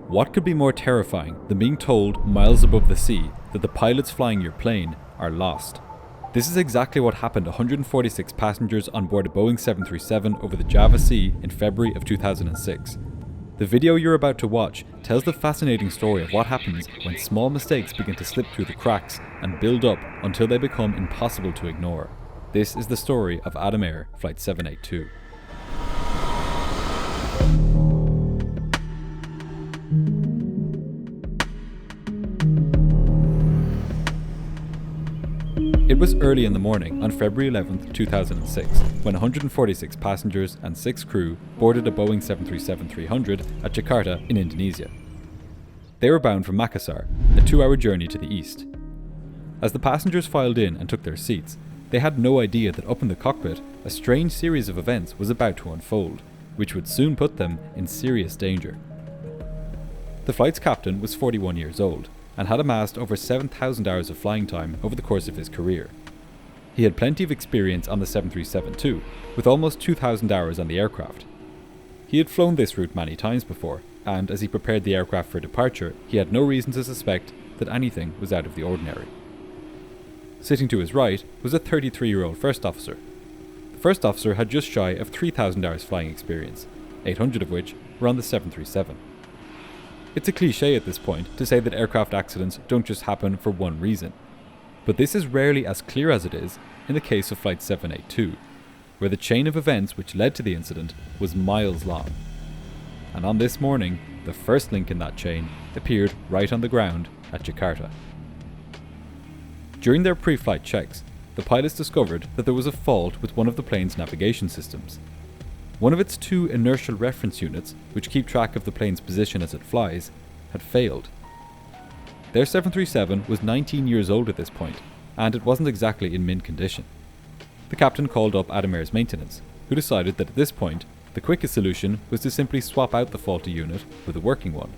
What could be more terrifying than being told miles above the sea that the pilots flying your plane are lost? This is exactly what happened to 146 passengers on board a Boeing 737 over the Java Sea in February of 2006. The video you're about to watch tells the fascinating story of what happens when small mistakes begin to slip through the cracks and build up until they become impossible to ignore. This is the story of Adam Air Flight 782. It was early in the morning on February 11, 2006, when 146 passengers and 6 crew boarded a Boeing 737-300 at Jakarta in Indonesia. They were bound for Makassar, a 2-hour journey to the east. As the passengers filed in and took their seats, they had no idea that up in the cockpit, a strange series of events was about to unfold, which would soon put them in serious danger. The flight's captain was 41 years old, and had amassed over 7,000 hours of flying time over the course of his career. He had plenty of experience on the 737 too, with almost 2,000 hours on the aircraft. He had flown this route many times before, and as he prepared the aircraft for departure, he had no reason to suspect that anything was out of the ordinary. Sitting to his right was a 33-year-old first officer. The first officer had just shy of 3,000 hours flying experience, 800 of which were on the 737. It's a cliché at this point to say that aircraft accidents don't just happen for one reason, but this is rarely as clear as it is in the case of Flight 782, where the chain of events which led to the incident was miles long. And on this morning, the first link in that chain appeared right on the ground at Jakarta. During their pre-flight checks, the pilots discovered that there was a fault with one of the plane's navigation systems. One of its 2 inertial reference units, which keep track of the plane's position as it flies, had failed. Their 737 was 19 years old at this point, and it wasn't exactly in mint condition. The captain called up Adam Air's maintenance, who decided that at this point, the quickest solution was to simply swap out the faulty unit with a working one.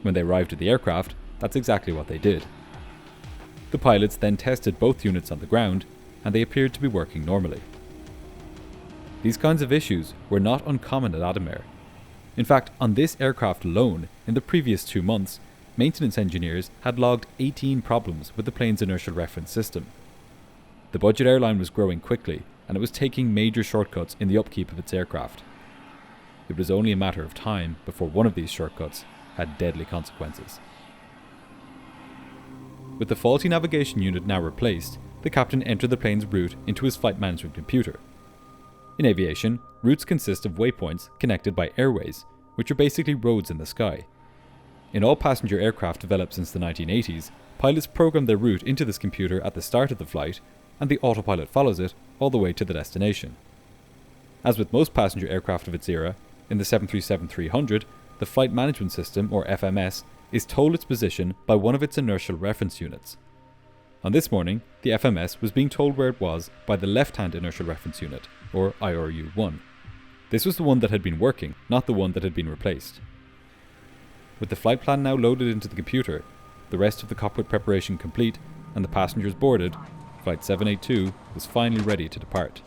When they arrived at the aircraft, that's exactly what they did. The pilots then tested both units on the ground, and they appeared to be working normally. These kinds of issues were not uncommon at Adam Air. In fact, on this aircraft alone, in the previous 2 months, maintenance engineers had logged 18 problems with the plane's inertial reference system. The budget airline was growing quickly, and it was taking major shortcuts in the upkeep of its aircraft. It was only a matter of time before one of these shortcuts had deadly consequences. With the faulty navigation unit now replaced, the captain entered the plane's route into his flight management computer. In aviation, routes consist of waypoints connected by airways, which are basically roads in the sky. In all passenger aircraft developed since the 1980s, pilots program their route into this computer at the start of the flight, and the autopilot follows it all the way to the destination. As with most passenger aircraft of its era, in the 737-300, the Flight Management System, or FMS, is told its position by one of its inertial reference units. On this morning, the FMS was being told where it was by the left-hand inertial reference unit, or IRU-1. This was the one that had been working, not the one that had been replaced. With the flight plan now loaded into the computer, the rest of the cockpit preparation complete, and the passengers boarded, Flight 782 was finally ready to depart.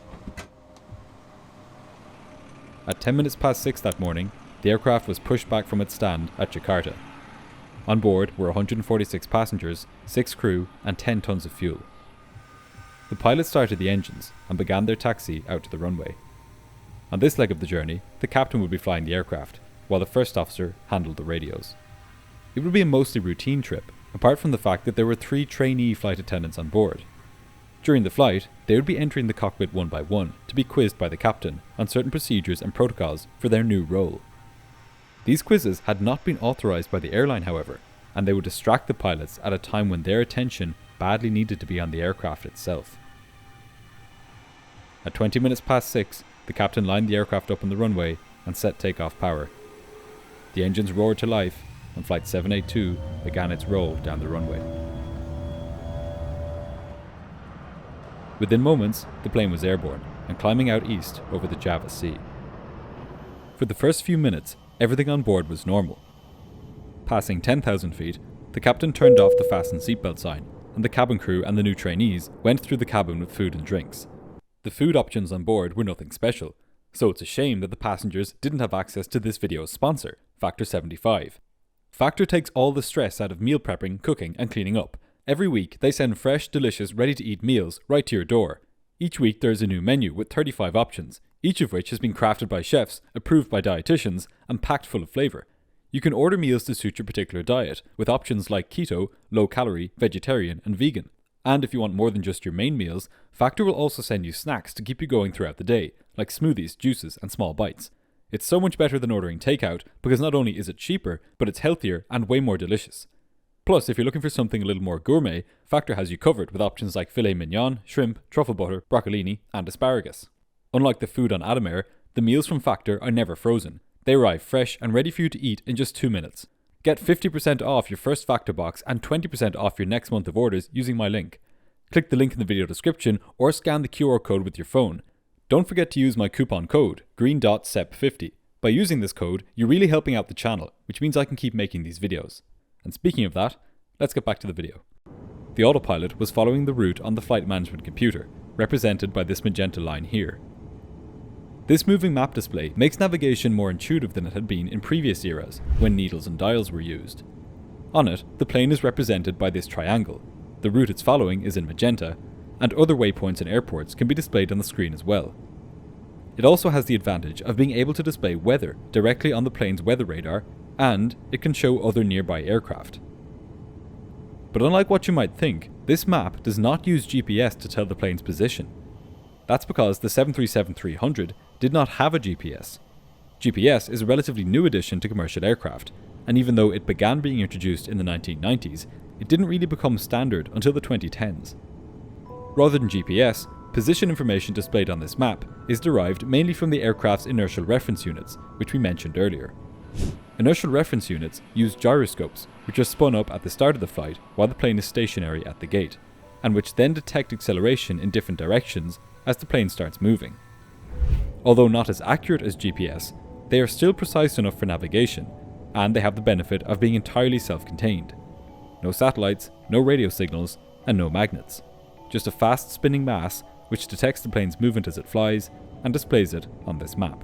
At 10 minutes past 6 that morning, the aircraft was pushed back from its stand at Jakarta. On board were 146 passengers, 6 crew, and 10 tons of fuel. The pilots started the engines and began their taxi out to the runway. On this leg of the journey, the captain would be flying the aircraft, while the first officer handled the radios. It would be a mostly routine trip, apart from the fact that there were 3 trainee flight attendants on board. During the flight, they would be entering the cockpit one by one to be quizzed by the captain on certain procedures and protocols for their new role. These quizzes had not been authorized by the airline, however, and they would distract the pilots at a time when their attention badly needed to be on the aircraft itself. At 20 minutes past 6, the captain lined the aircraft up on the runway and set takeoff power. The engines roared to life, and Flight 782 began its roll down the runway. Within moments, the plane was airborne and climbing out east over the Java Sea. For the first few minutes, everything on board was normal. Passing 10,000 feet, the captain turned off the fasten seatbelt sign, and the cabin crew and the new trainees went through the cabin with food and drinks. The food options on board were nothing special, so it's a shame that the passengers didn't have access to this video's sponsor, Factor 75. Factor takes all the stress out of meal prepping, cooking, and cleaning up. Every week, they send fresh, delicious, ready-to-eat meals right to your door. Each week there is a new menu with 35 options, each of which has been crafted by chefs, approved by dietitians, and packed full of flavour. You can order meals to suit your particular diet, with options like keto, low-calorie, vegetarian, and vegan. And if you want more than just your main meals, Factor will also send you snacks to keep you going throughout the day, like smoothies, juices, and small bites. It's so much better than ordering takeout because not only is it cheaper, but it's healthier and way more delicious. Plus, if you're looking for something a little more gourmet, Factor has you covered with options like filet mignon, shrimp, truffle butter, broccolini, and asparagus. Unlike the food on Adamair, the meals from Factor are never frozen. They arrive fresh and ready for you to eat in just 2 minutes. Get 50% off your first Factor box and 20% off your next month of orders using my link. Click the link in the video description or scan the QR code with your phone. Don't forget to use my coupon code, green.sep50. By using this code, you're really helping out the channel, which means I can keep making these videos. And speaking of that, let's get back to the video. The autopilot was following the route on the flight management computer, represented by this magenta line here. This moving map display makes navigation more intuitive than it had been in previous eras, when needles and dials were used. On it, the plane is represented by this triangle. The route it's following is in magenta, and other waypoints and airports can be displayed on the screen as well. It also has the advantage of being able to display weather directly on the plane's weather radar, and it can show other nearby aircraft. But unlike what you might think, this map does not use GPS to tell the plane's position. That's because the 737-300 did not have a GPS. GPS is a relatively new addition to commercial aircraft, and even though it began being introduced in the 1990s, it didn't really become standard until the 2010s. Rather than GPS, position information displayed on this map is derived mainly from the aircraft's inertial reference units, which we mentioned earlier. Inertial reference units use gyroscopes, which are spun up at the start of the flight while the plane is stationary at the gate, and which then detect acceleration in different directions as the plane starts moving. Although not as accurate as GPS, they are still precise enough for navigation, and they have the benefit of being entirely self-contained. No satellites, no radio signals, and no magnets. Just a fast spinning mass which detects the plane's movement as it flies and displays it on this map.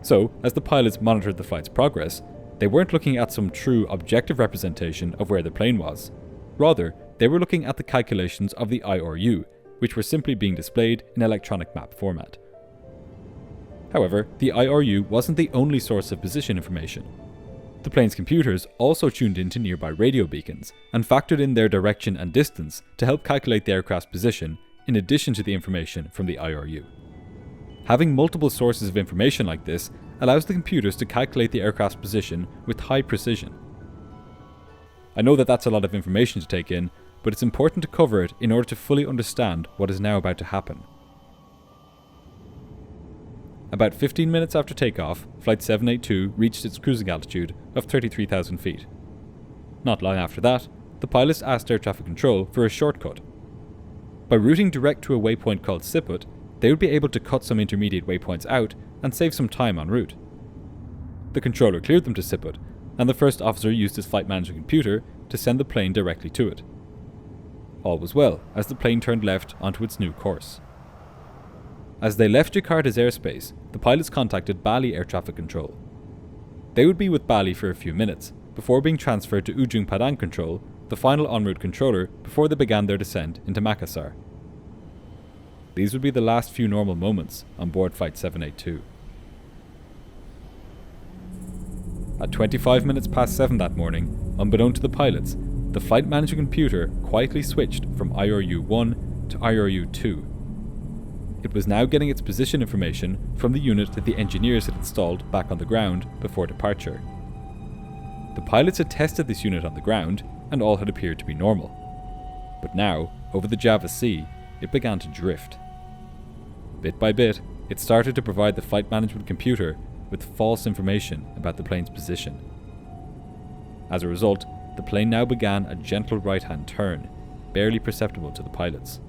So, as the pilots monitored the flight's progress, they weren't looking at some true objective representation of where the plane was. Rather, they were looking at the calculations of the IRU, which were simply being displayed in electronic map format. However, the IRU wasn't the only source of position information. The plane's computers also tuned into nearby radio beacons and factored in their direction and distance to help calculate the aircraft's position in addition to the information from the IRU. Having multiple sources of information like this allows the computers to calculate the aircraft's position with high precision. I know that that's a lot of information to take in, but it's important to cover it in order to fully understand what is now about to happen. About 15 minutes after takeoff, Flight 782 reached its cruising altitude of 33,000 feet. Not long after that, the pilots asked air traffic control for a shortcut. By routing direct to a waypoint called Siput, they would be able to cut some intermediate waypoints out and save some time en route. The controller cleared them to Siput, and the first officer used his flight management computer to send the plane directly to it. All was well as the plane turned left onto its new course. As they left Jakarta's airspace, the pilots contacted Bali Air Traffic Control. They would be with Bali for a few minutes, before being transferred to Ujung Padang Control, the final en route controller, before they began their descent into Makassar. These would be the last few normal moments on board Flight 782. At 25 minutes past 7 that morning, unbeknown to the pilots, the flight management computer quietly switched from IRU-1 to IRU-2. It was now getting its position information from the unit that the engineers had installed back on the ground before departure. The pilots had tested this unit on the ground, and all had appeared to be normal. But now, over the Java Sea, it began to drift. Bit by bit, it started to provide the flight management computer with false information about the plane's position. As a result, the plane now began a gentle right-hand turn, barely perceptible to the pilots.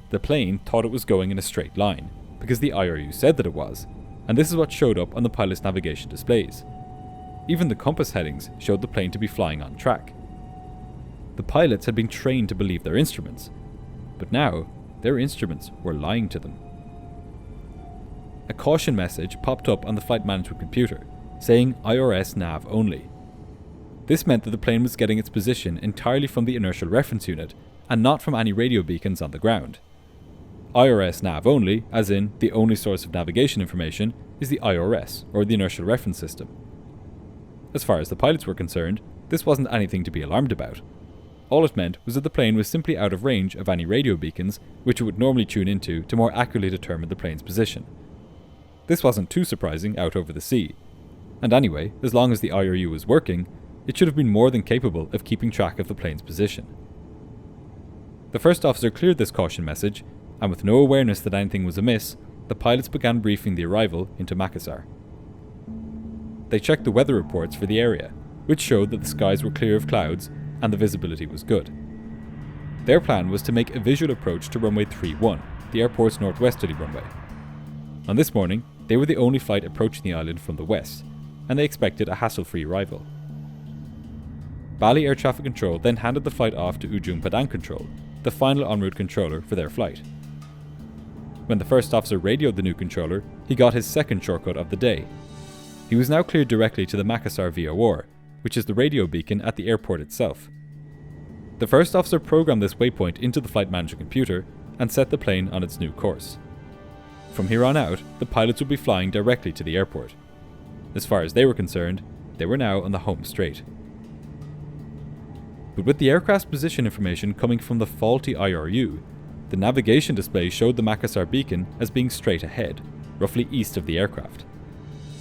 The plane thought it was going in a straight line, because the IRU said that it was, and this is what showed up on the pilot's navigation displays. Even the compass headings showed the plane to be flying on track. The pilots had been trained to believe their instruments, but now their instruments were lying to them. A caution message popped up on the flight management computer, saying IRS nav only. This meant that the plane was getting its position entirely from the inertial reference unit and not from any radio beacons on the ground. IRS nav only, as in the only source of navigation information, is the IRS, or the inertial reference system. As far as the pilots were concerned, this wasn't anything to be alarmed about. All it meant was that the plane was simply out of range of any radio beacons which it would normally tune into to more accurately determine the plane's position. This wasn't too surprising out over the sea, and anyway, as long as the IRU was working, it should have been more than capable of keeping track of the plane's position. The first officer cleared this caution message, and with no awareness that anything was amiss, the pilots began briefing the arrival into Makassar. They checked the weather reports for the area, which showed that the skies were clear of clouds and the visibility was good. Their plan was to make a visual approach to runway 31, the airport's northwesterly runway. On this morning, they were the only flight approaching the island from the west, and they expected a hassle-free arrival. Bali Air Traffic Control then handed the flight off to Ujung Padang Control, the final en route controller for their flight. When the first officer radioed the new controller, he got his second shortcut of the day. He was now cleared directly to the Makassar VOR, which is the radio beacon at the airport itself. The first officer programmed this waypoint into the flight manager computer and set the plane on its new course. From here on out, the pilots would be flying directly to the airport. As far as they were concerned, they were now on the home straight. But with the aircraft's position information coming from the faulty IRU, the navigation display showed the Makassar beacon as being straight ahead, roughly east of the aircraft.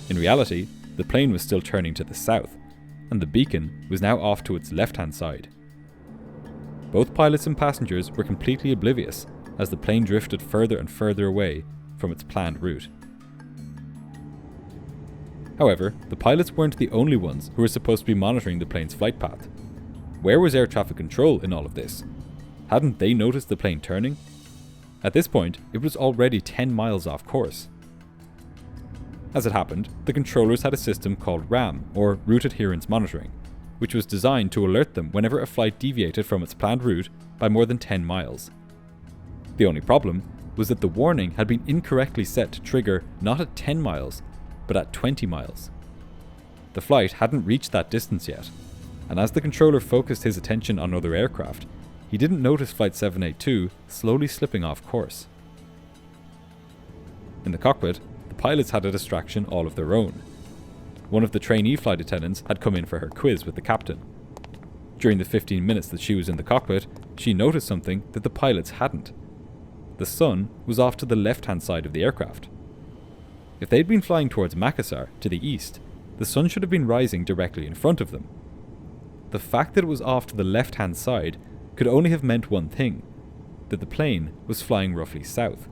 In reality, the plane was still turning to the south, and the beacon was now off to its left-hand side. Both pilots and passengers were completely oblivious as the plane drifted further and further away from its planned route. However, the pilots weren't the only ones who were supposed to be monitoring the plane's flight path. Where was air traffic control in all of this? Hadn't they noticed the plane turning? At this point, it was already 10 miles off course. As it happened, the controllers had a system called RAM, or Route Adherence Monitoring, which was designed to alert them whenever a flight deviated from its planned route by more than 10 miles. The only problem was that the warning had been incorrectly set to trigger not at 10 miles, but at 20 miles. The flight hadn't reached that distance yet, and as the controller focused his attention on other aircraft, he didn't notice Flight 782 slowly slipping off course. In the cockpit, the pilots had a distraction all of their own. One of the trainee flight attendants had come in for her quiz with the captain. During the 15 minutes that she was in the cockpit, she noticed something that the pilots hadn't. The sun was off to the left-hand side of the aircraft. If they'd been flying towards Makassar, to the east, the sun should have been rising directly in front of them. The fact that it was off to the left-hand side could only have meant one thing, that the plane was flying roughly south.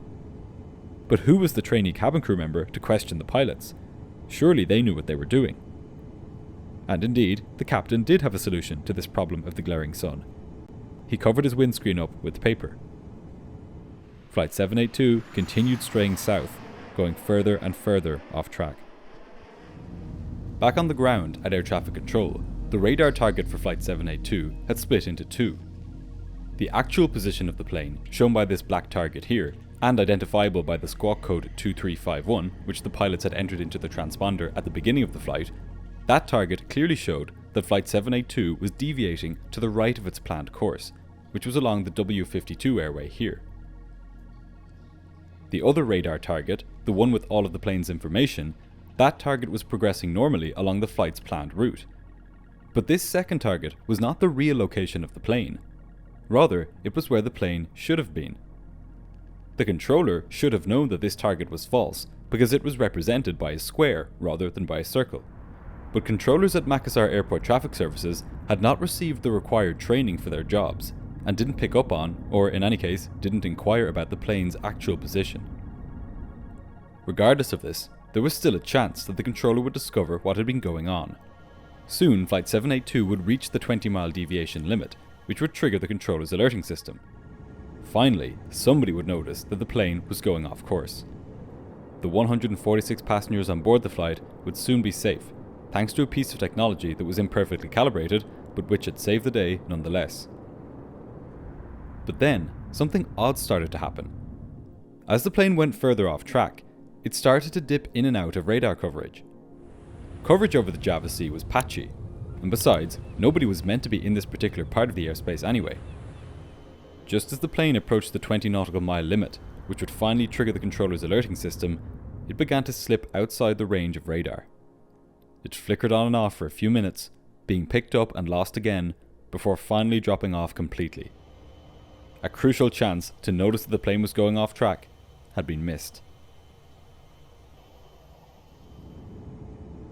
But who was the trainee cabin crew member to question the pilots? Surely they knew what they were doing. And indeed, the captain did have a solution to this problem of the glaring sun. He covered his windscreen up with paper. Flight 782 continued straying south, going further and further off track. Back on the ground at air traffic control, the radar target for Flight 782 had split into two. The actual position of the plane, shown by this black target here, and identifiable by the squawk code 2351, which the pilots had entered into the transponder at the beginning of the flight, that target clearly showed that Flight 782 was deviating to the right of its planned course, which was along the W52 airway here. The other radar target, the one with all of the plane's information, that target was progressing normally along the flight's planned route. But this second target was not the real location of the plane. Rather, it was where the plane should have been. The controller should have known that this target was false because it was represented by a square rather than by a circle. But controllers at Makassar Airport Traffic Services had not received the required training for their jobs and didn't pick up on, or in any case, didn't inquire about the plane's actual position. Regardless of this, there was still a chance that the controller would discover what had been going on. Soon, Flight 782 would reach the 20-mile deviation limit, which would trigger the controller's alerting system. Finally, somebody would notice that the plane was going off course. The 146 passengers on board the flight would soon be safe, thanks to a piece of technology that was imperfectly calibrated, but which had saved the day nonetheless. But then, something odd started to happen. As the plane went further off track, it started to dip in and out of radar coverage. Coverage over the Java Sea was patchy, and besides, nobody was meant to be in this particular part of the airspace anyway. Just as the plane approached the 20 nautical mile limit, which would finally trigger the controller's alerting system, it began to slip outside the range of radar. It flickered on and off for a few minutes, being picked up and lost again, before finally dropping off completely. A crucial chance to notice that the plane was going off track had been missed.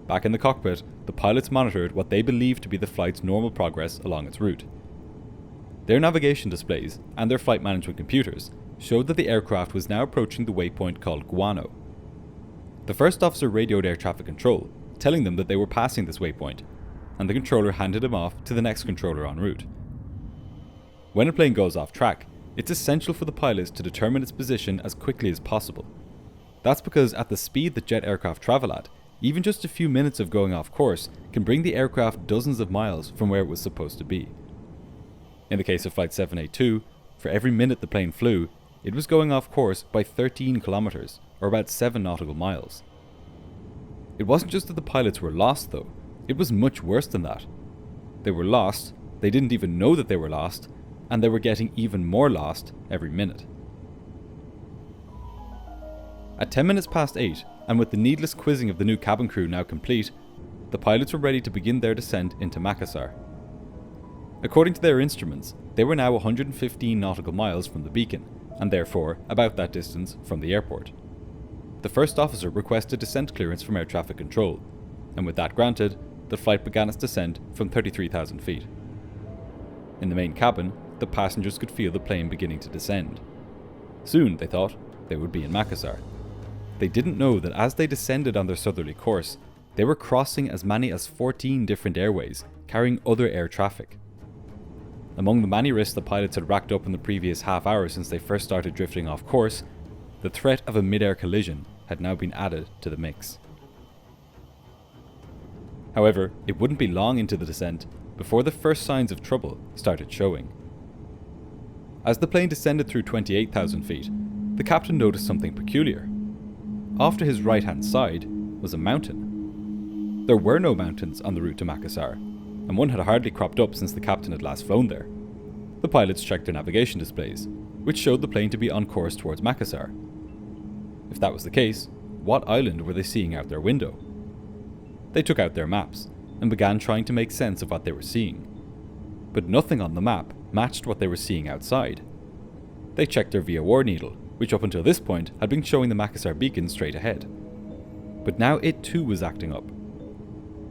Back in the cockpit, the pilots monitored what they believed to be the flight's normal progress along its route. Their navigation displays and their flight management computers showed that the aircraft was now approaching the waypoint called Guano. The first officer radioed air traffic control, telling them that they were passing this waypoint, and the controller handed him off to the next controller en route. When a plane goes off track, it's essential for the pilots to determine its position as quickly as possible. That's because at the speed that jet aircraft travel at, even just a few minutes of going off course can bring the aircraft dozens of miles from where it was supposed to be. In the case of Flight 782, for every minute the plane flew, it was going off course by 13 kilometers, or about 7 nautical miles. It wasn't just that the pilots were lost though, it was much worse than that. They were lost, they didn't even know that they were lost, and they were getting even more lost every minute. At 10 minutes past 8, and with the needless quizzing of the new cabin crew now complete, the pilots were ready to begin their descent into Makassar. According to their instruments, they were now 115 nautical miles from the beacon, and therefore about that distance from the airport. The first officer requested descent clearance from air traffic control, and with that granted, the flight began its descent from 33,000 feet. In the main cabin, the passengers could feel the plane beginning to descend. Soon, they thought, they would be in Makassar. They didn't know that as they descended on their southerly course, they were crossing as many as 14 different airways, carrying other air traffic. Among the many risks the pilots had racked up in the previous half hour since they first started drifting off course, the threat of a mid-air collision had now been added to the mix. However, it wouldn't be long into the descent before the first signs of trouble started showing. As the plane descended through 28,000 feet, the captain noticed something peculiar. Off to his right-hand side was a mountain. There were no mountains on the route to Makassar, and one had hardly cropped up since the captain had last flown there. The pilots checked their navigation displays, which showed the plane to be on course towards Makassar. If that was the case, what island were they seeing out their window? They took out their maps and began trying to make sense of what they were seeing. But nothing on the map matched what they were seeing outside. They checked their VOR needle, which up until this point had been showing the Makassar beacon straight ahead. But now it too was acting up.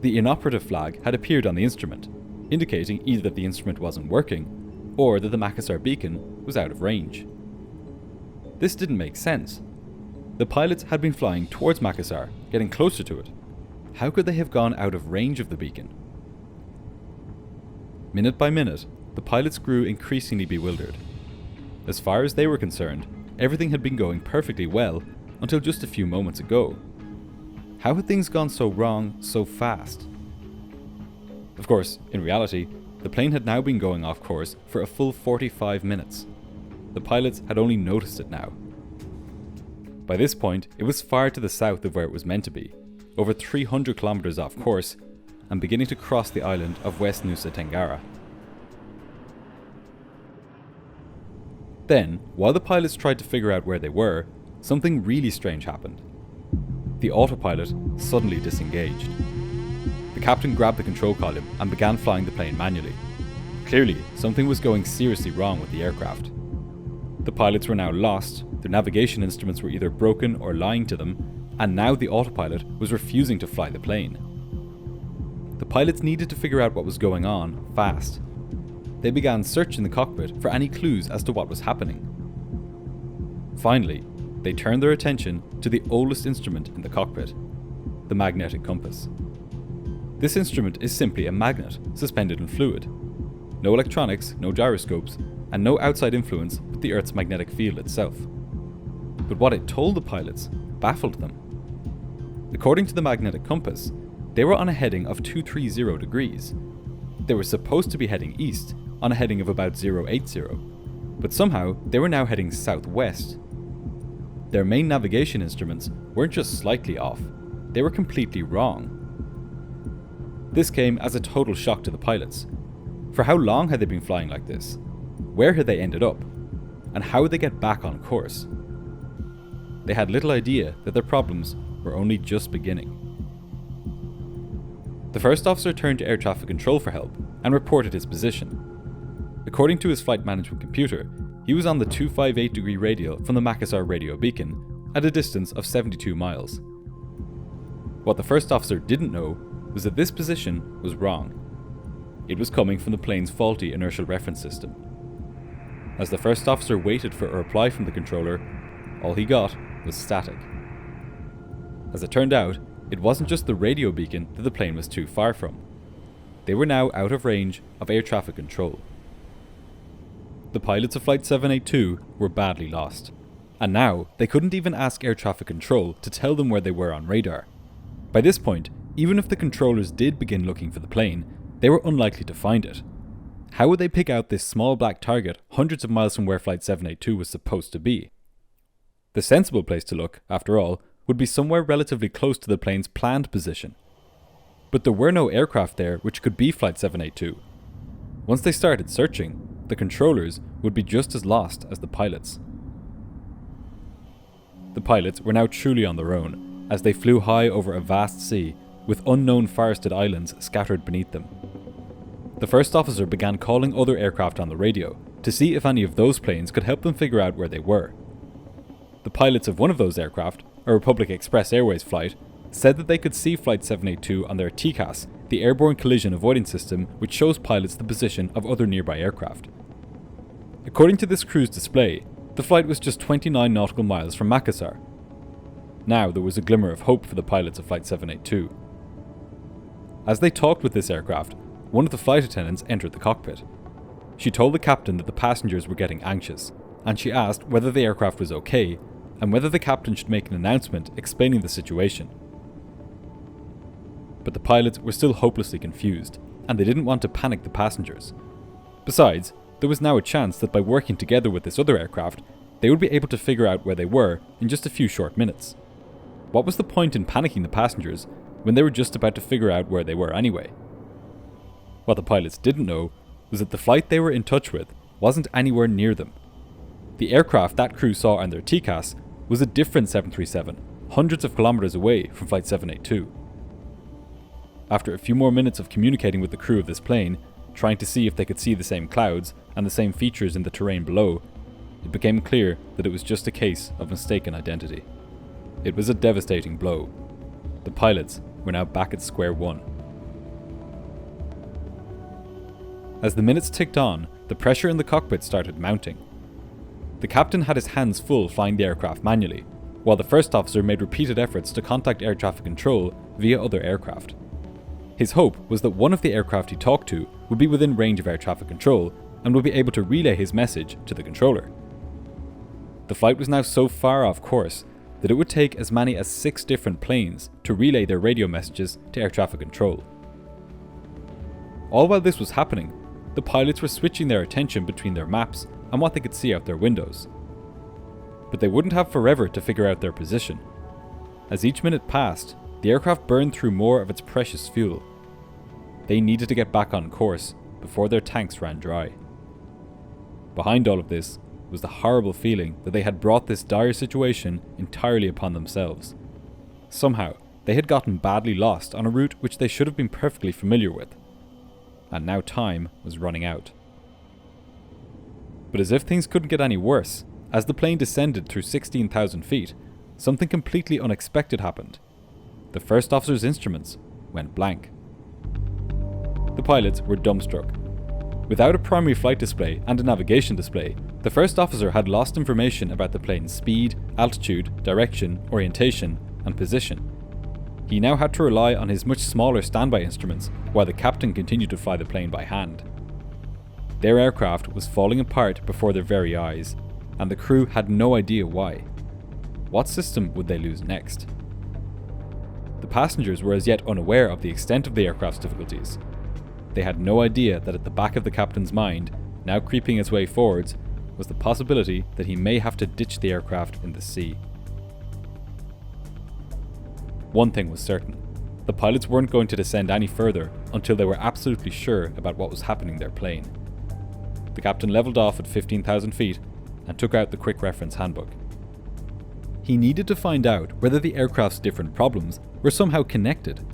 The inoperative flag had appeared on the instrument, indicating either that the instrument wasn't working, or that the Makassar beacon was out of range. This didn't make sense. The pilots had been flying towards Makassar, getting closer to it. How could they have gone out of range of the beacon? Minute by minute, the pilots grew increasingly bewildered. As far as they were concerned, everything had been going perfectly well until just a few moments ago. How had things gone so wrong so fast? Of course, in reality, the plane had now been going off course for a full 45 minutes. The pilots had only noticed it now. By this point, it was far to the south of where it was meant to be, over 300 kilometers off course, and beginning to cross the island of West Nusa Tenggara. Then, while the pilots tried to figure out where they were, something really strange happened. The autopilot suddenly disengaged. The captain grabbed the control column and began flying the plane manually. Clearly, something was going seriously wrong with the aircraft. The pilots were now lost, their navigation instruments were either broken or lying to them, and now the autopilot was refusing to fly the plane. The pilots needed to figure out what was going on fast. They began searching the cockpit for any clues as to what was happening. Finally, they turned their attention to the oldest instrument in the cockpit, the magnetic compass. This instrument is simply a magnet suspended in fluid. No electronics, no gyroscopes, and no outside influence but the Earth's magnetic field itself. But what it told the pilots baffled them. According to the magnetic compass, they were on a heading of 230 degrees. They were supposed to be heading east on a heading of about 080, but somehow they were now heading southwest. Their main navigation instruments weren't just slightly off, they were completely wrong. This came as a total shock to the pilots. For how long had they been flying like this? Where had they ended up? And how would they get back on course? They had little idea that their problems were only just beginning. The first officer turned to air traffic control for help and reported his position. According to his flight management computer, he was on the 258-degree radial from the Makassar radio beacon at a distance of 72 miles. What the first officer didn't know was that this position was wrong. It was coming from the plane's faulty inertial reference system. As the first officer waited for a reply from the controller, all he got was static. As it turned out, it wasn't just the radio beacon that the plane was too far from. They were now out of range of air traffic control. The pilots of Flight 782 were badly lost, and now they couldn't even ask air traffic control to tell them where they were on radar. By this point, even if the controllers did begin looking for the plane, they were unlikely to find it. How would they pick out this small black target hundreds of miles from where Flight 782 was supposed to be? The sensible place to look, after all, would be somewhere relatively close to the plane's planned position. But there were no aircraft there which could be Flight 782. Once they started searching, the controllers would be just as lost as the pilots. The pilots were now truly on their own, as they flew high over a vast sea, with unknown forested islands scattered beneath them. The first officer began calling other aircraft on the radio to see if any of those planes could help them figure out where they were. The pilots of one of those aircraft, a Republic Express Airways flight, said that they could see Flight 782 on their TCAS, the airborne collision avoidance system which shows pilots the position of other nearby aircraft. According to this crew's display, the flight was just 29 nautical miles from Makassar. Now there was a glimmer of hope for the pilots of Flight 782. As they talked with this aircraft, one of the flight attendants entered the cockpit. She told the captain that the passengers were getting anxious, and she asked whether the aircraft was okay, and whether the captain should make an announcement explaining the situation. But the pilots were still hopelessly confused, and they didn't want to panic the passengers. Besides, there was now a chance that by working together with this other aircraft, they would be able to figure out where they were in just a few short minutes. What was the point in panicking the passengers when they were just about to figure out where they were anyway? What the pilots didn't know was that the flight they were in touch with wasn't anywhere near them. The aircraft that crew saw on their TCAS was a different 737, hundreds of kilometers away from Flight 782. After a few more minutes of communicating with the crew of this plane, trying to see if they could see the same clouds and the same features in the terrain below, it became clear that it was just a case of mistaken identity. It was a devastating blow. The pilots were now back at square one. As the minutes ticked on, the pressure in the cockpit started mounting. The captain had his hands full flying the aircraft manually, while the first officer made repeated efforts to contact air traffic control via other aircraft. His hope was that one of the aircraft he talked to would be within range of air traffic control and would be able to relay his message to the controller. The flight was now so far off course that it would take as many as 6 different planes to relay their radio messages to air traffic control. All while this was happening, the pilots were switching their attention between their maps and what they could see out their windows. But they wouldn't have forever to figure out their position. As each minute passed, the aircraft burned through more of its precious fuel. They needed to get back on course before their tanks ran dry. Behind all of this was the horrible feeling that they had brought this dire situation entirely upon themselves. Somehow, they had gotten badly lost on a route which they should have been perfectly familiar with. And now time was running out. But as if things couldn't get any worse, as the plane descended through 16,000 feet, something completely unexpected happened. The first officer's instruments went blank. The pilots were dumbstruck. Without a primary flight display and a navigation display, the first officer had lost information about the plane's speed, altitude, direction, orientation, and position. He now had to rely on his much smaller standby instruments while the captain continued to fly the plane by hand. Their aircraft was falling apart before their very eyes, and the crew had no idea why. What system would they lose next? The passengers were as yet unaware of the extent of the aircraft's difficulties. They had no idea that at the back of the captain's mind, now creeping its way forwards, was the possibility that he may have to ditch the aircraft in the sea. One thing was certain. the pilots weren't going to descend any further until they were absolutely sure about what was happening to their plane. The captain leveled off at 15,000 feet and took out the quick reference handbook. He needed to find out whether the aircraft's different problems were somehow connected.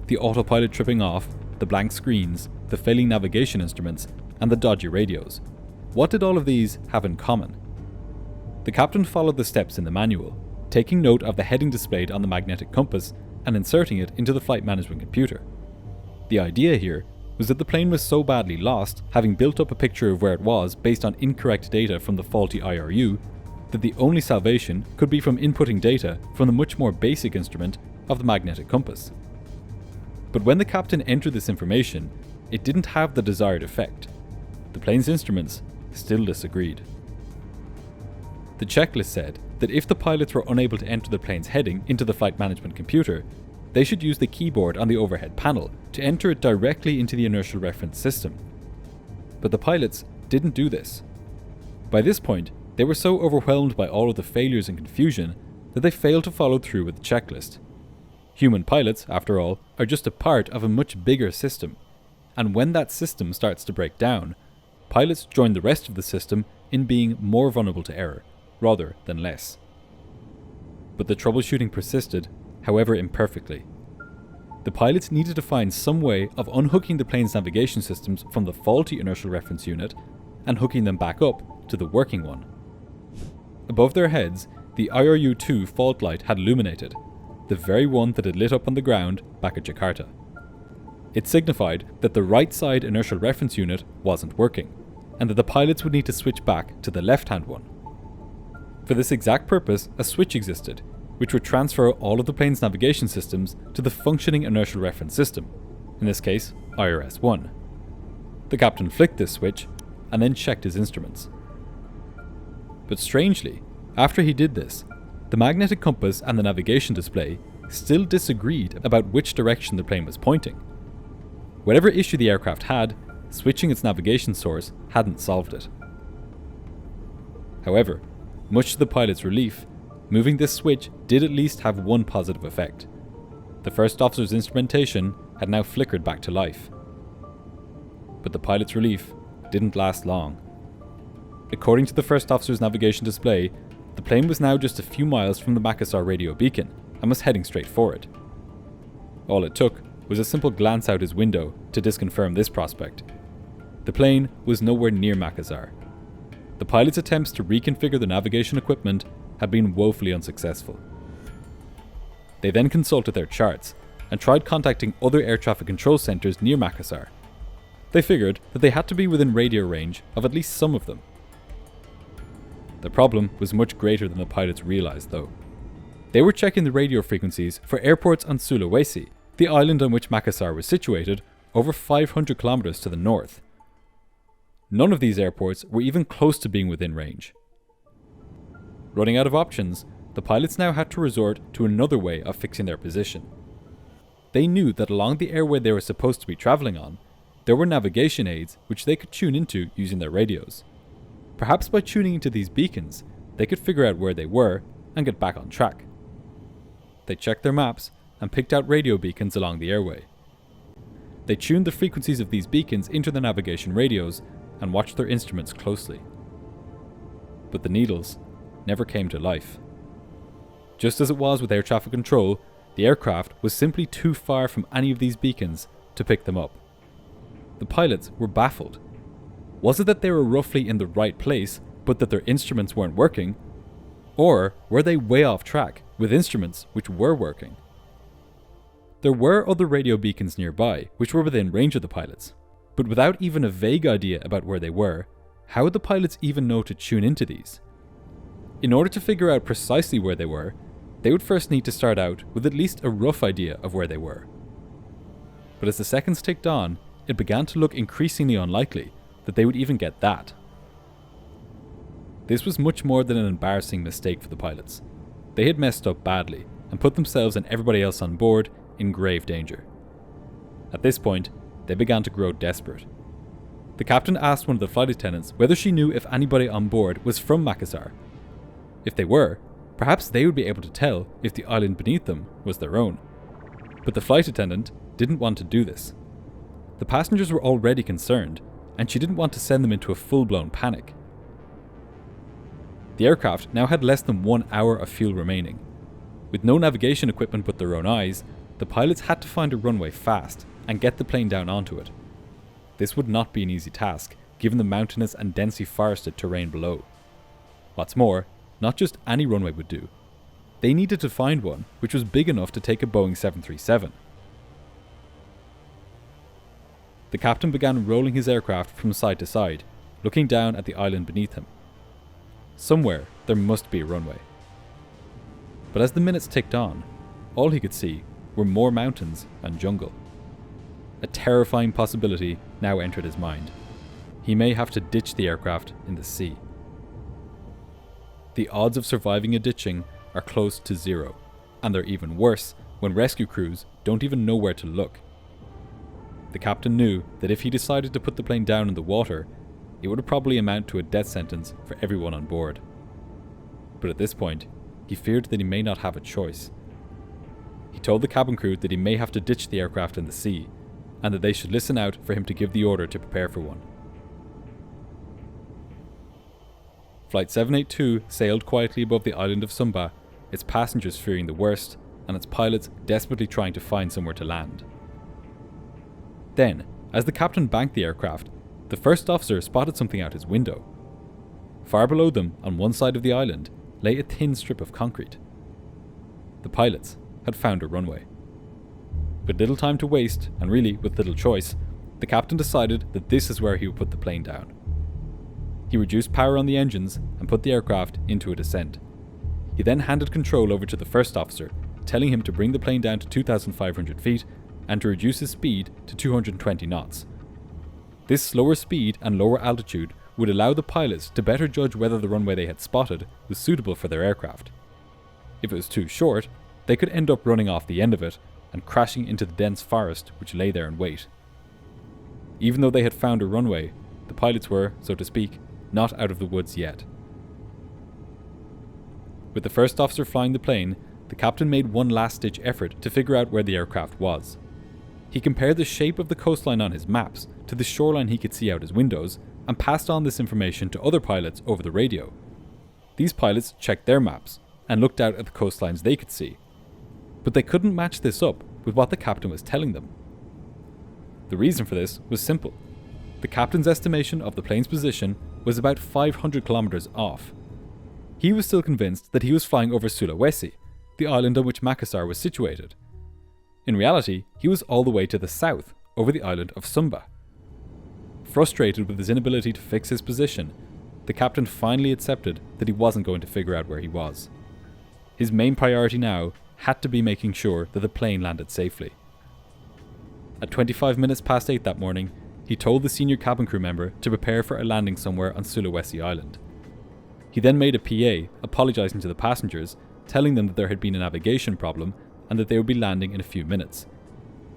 The autopilot tripping off, the blank screens, the failing navigation instruments, and the dodgy radios. What did all of these have in common? The captain followed the steps in the manual, taking note of the heading displayed on the magnetic compass and inserting it into the flight management computer. The idea here was that the plane was so badly lost, having built up a picture of where it was based on incorrect data from the faulty IRU, that the only salvation could be from inputting data from the much more basic instrument of the magnetic compass. But when the captain entered this information, it didn't have the desired effect. The plane's instruments still disagreed. The checklist said that if the pilots were unable to enter the plane's heading into the flight management computer, they should use the keyboard on the overhead panel to enter it directly into the inertial reference system. But the pilots didn't do this. By this point, they were so overwhelmed by all of the failures and confusion that they failed to follow through with the checklist. Human pilots, after all, are just a part of a much bigger system, and when that system starts to break down, pilots join the rest of the system in being more vulnerable to error, rather than less. But the troubleshooting persisted, however imperfectly. The pilots needed to find some way of unhooking the plane's navigation systems from the faulty inertial reference unit and hooking them back up to the working one. Above their heads, the IRU-2 fault light had illuminated, the very one that had lit up on the ground back at Jakarta. It signified that the right side inertial reference unit wasn't working, and that the pilots would need to switch back to the left-hand one. For this exact purpose, a switch existed, which would transfer all of the plane's navigation systems to the functioning inertial reference system, in this case, IRS-1. The captain flicked this switch, and then checked his instruments. But strangely, after he did this, the magnetic compass and the navigation display still disagreed about which direction the plane was pointing. Whatever issue the aircraft had, switching its navigation source hadn't solved it. However, much to the pilot's relief, moving this switch did at least have one positive effect. The first officer's instrumentation had now flickered back to life. But the pilot's relief didn't last long. According to the first officer's navigation display, the plane was now just a few miles from the Makassar radio beacon and was heading straight for it. All it took was a simple glance out his window to disconfirm this prospect. The plane was nowhere near Makassar. The pilot's attempts to reconfigure the navigation equipment had been woefully unsuccessful. They then consulted their charts and tried contacting other air traffic control centres near Makassar. They figured that they had to be within radio range of at least some of them. The problem was much greater than the pilots realised, though. They were checking the radio frequencies for airports on Sulawesi, the island on which Makassar was situated, over 500 kilometres to the north. None of these airports were even close to being within range. Running out of options, the pilots now had to resort to another way of fixing their position. They knew that along the airway they were supposed to be travelling on, there were navigation aids which they could tune into using their radios. Perhaps by tuning into these beacons, they could figure out where they were and get back on track. They checked their maps and picked out radio beacons along the airway. They tuned the frequencies of these beacons into their navigation radios and watched their instruments closely. But the needles never came to life. Just as it was with air traffic control, the aircraft was simply too far from any of these beacons to pick them up. The pilots were baffled. Was it that they were roughly in the right place, but that their instruments weren't working? Or were they way off track, with instruments which were working? There were other radio beacons nearby, which were within range of the pilots, but without even a vague idea about where they were, how would the pilots even know to tune into these? In order to figure out precisely where they were, they would first need to start out with at least a rough idea of where they were. But as the seconds ticked on, it began to look increasingly unlikely that they would even get that. This was much more than an embarrassing mistake for the pilots. They had messed up badly and put themselves and everybody else on board in grave danger. At this point, they began to grow desperate. The captain asked one of the flight attendants whether she knew if anybody on board was from Makassar. If they were, perhaps they would be able to tell if the island beneath them was their own. But the flight attendant didn't want to do this. The passengers were already concerned, and she didn't want to send them into a full-blown panic. The aircraft now had less than 1 hour of fuel remaining. With no navigation equipment but their own eyes, the pilots had to find a runway fast and get the plane down onto it. This would not be an easy task, given the mountainous and densely forested terrain below. What's more, not just any runway would do. They needed to find one which was big enough to take a Boeing 737. The captain began rolling his aircraft from side to side, looking down at the island beneath him. Somewhere there must be a runway. But as the minutes ticked on, all he could see were more mountains and jungle. A terrifying possibility now entered his mind. He may have to ditch the aircraft in the sea. The odds of surviving a ditching are close to zero, and they're even worse when rescue crews don't even know where to look. The captain knew that if he decided to put the plane down in the water, it would probably amount to a death sentence for everyone on board. But at this point, he feared that he may not have a choice. He told the cabin crew that he may have to ditch the aircraft in the sea, and that they should listen out for him to give the order to prepare for one. Flight 782 sailed quietly above the island of Sumba, its passengers fearing the worst, and its pilots desperately trying to find somewhere to land. Then, as the captain banked the aircraft, the first officer spotted something out his window. Far below them, on one side of the island, lay a thin strip of concrete. The pilots had found a runway. With little time to waste, and really with little choice, the captain decided that this is where he would put the plane down. He reduced power on the engines and put the aircraft into a descent. He then handed control over to the first officer, telling him to bring the plane down to 2,500 feet and to reduce his speed to 220 knots. This slower speed and lower altitude would allow the pilots to better judge whether the runway they had spotted was suitable for their aircraft. If it was too short, they could end up running off the end of it and crashing into the dense forest which lay there in wait. Even though they had found a runway, the pilots were, so to speak, not out of the woods yet. With the first officer flying the plane, the captain made one last-ditch effort to figure out where the aircraft was. He compared the shape of the coastline on his maps to the shoreline he could see out his windows and passed on this information to other pilots over the radio. These pilots checked their maps and looked out at the coastlines they could see. But they couldn't match this up with what the captain was telling them. The reason for this was simple. The captain's estimation of the plane's position was about 500 kilometers off. He was still convinced that he was flying over Sulawesi, the island on which Makassar was situated. In reality, he was all the way to the south, over the island of Sumba. Frustrated with his inability to fix his position, the captain finally accepted that he wasn't going to figure out where he was. His main priority now had to be making sure that the plane landed safely. At 25 minutes past 8 that morning, he told the senior cabin crew member to prepare for a landing somewhere on Sulawesi Island. He then made a PA apologising to the passengers, telling them that there had been a navigation problem and that they would be landing in a few minutes.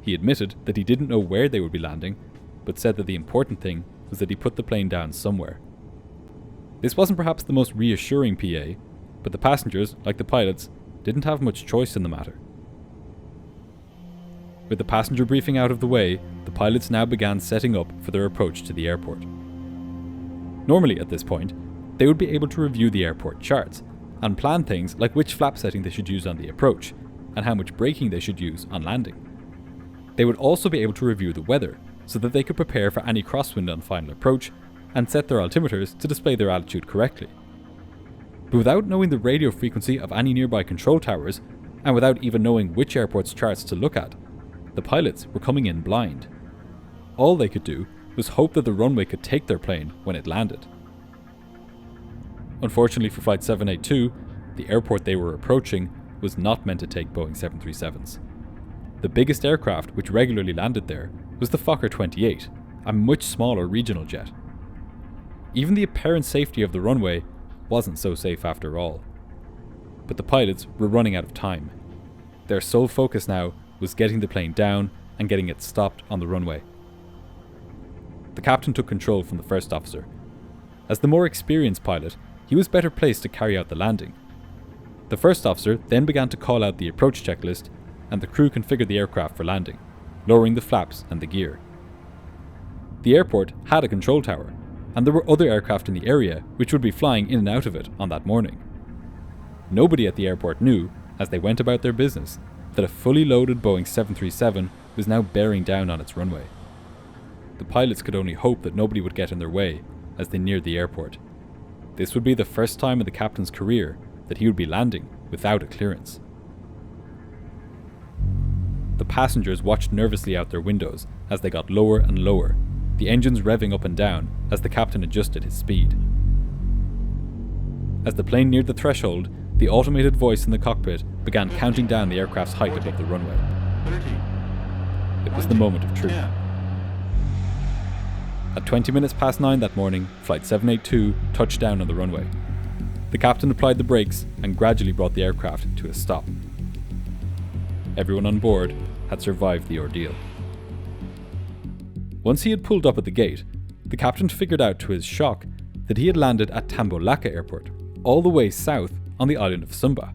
He admitted that he didn't know where they would be landing, but said that the important thing was that he put the plane down somewhere. This wasn't perhaps the most reassuring PA, but the passengers, like the pilots, didn't have much choice in the matter. With the passenger briefing out of the way, the pilots now began setting up for their approach to the airport. Normally at this point, they would be able to review the airport charts and plan things like which flap setting they should use on the approach and how much braking they should use on landing. They would also be able to review the weather so that they could prepare for any crosswind on final approach and set their altimeters to display their altitude correctly. But without knowing the radio frequency of any nearby control towers, and without even knowing which airport's charts to look at, the pilots were coming in blind. All they could do was hope that the runway could take their plane when it landed. Unfortunately for Flight 782, the airport they were approaching was not meant to take Boeing 737s. The biggest aircraft which regularly landed there was the Fokker 28, a much smaller regional jet. Even the apparent safety of the runway wasn't so safe after all. But the pilots were running out of time. Their sole focus now was getting the plane down and getting it stopped on the runway. The captain took control from the first officer. As the more experienced pilot, he was better placed to carry out the landing. The first officer then began to call out the approach checklist and the crew configured the aircraft for landing, lowering the flaps and the gear. The airport had a control tower, and there were other aircraft in the area which would be flying in and out of it on that morning. Nobody at the airport knew, as they went about their business, that a fully loaded Boeing 737 was now bearing down on its runway. The pilots could only hope that nobody would get in their way as they neared the airport. This would be the first time in the captain's career that he would be landing without a clearance. The passengers watched nervously out their windows as they got lower and lower, the engines revving up and down as the captain adjusted his speed. As the plane neared the threshold, the automated voice in the cockpit began counting down the aircraft's height above the runway. It was the moment of truth. At 20 minutes past 9 that morning, Flight 782 touched down on the runway. The captain applied the brakes and gradually brought the aircraft to a stop. Everyone on board had survived the ordeal. Once he had pulled up at the gate, the captain figured out to his shock that he had landed at Tambolaka Airport, all the way south on the island of Sumba.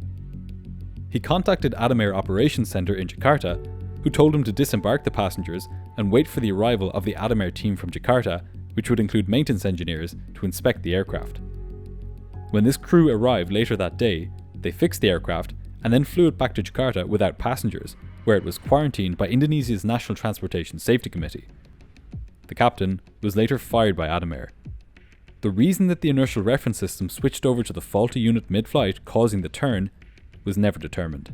He contacted Adam Air Operations Center in Jakarta, who told him to disembark the passengers and wait for the arrival of the Adam Air team from Jakarta, which would include maintenance engineers, to inspect the aircraft. When this crew arrived later that day, they fixed the aircraft and then flew it back to Jakarta without passengers, where it was quarantined by Indonesia's National Transportation Safety Committee. The captain was later fired by Adam Air. The reason that the inertial reference system switched over to the faulty unit mid-flight, causing the turn, was never determined.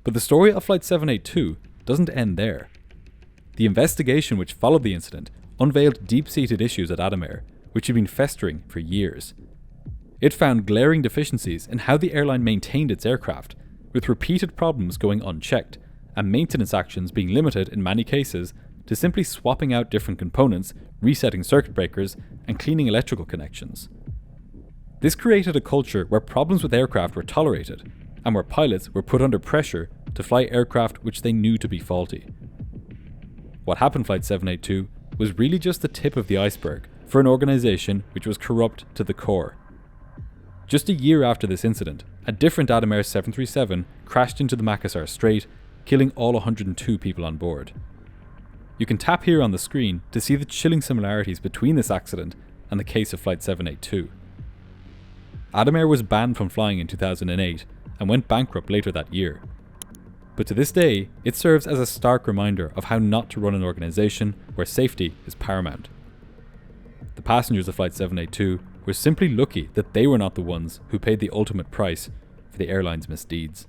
But the story of Flight 782 doesn't end there. The investigation which followed the incident unveiled deep-seated issues at Adam Air, which had been festering for years. It found glaring deficiencies in how the airline maintained its aircraft, with repeated problems going unchecked, and maintenance actions being limited in many cases to simply swapping out different components, resetting circuit breakers, and cleaning electrical connections. This created a culture where problems with aircraft were tolerated, and where pilots were put under pressure to fly aircraft which they knew to be faulty. What happened Flight 782 was really just the tip of the iceberg for an organisation which was corrupt to the core. Just a year after this incident, a different Adam Air 737 crashed into the Makassar Strait, killing all 102 people on board. You can tap here on the screen to see the chilling similarities between this accident and the case of Flight 782. Adam Air was banned from flying in 2008 and went bankrupt later that year. But to this day, it serves as a stark reminder of how not to run an organisation where safety is paramount. The passengers of Flight 782 were simply lucky that they were not the ones who paid the ultimate price for the airline's misdeeds.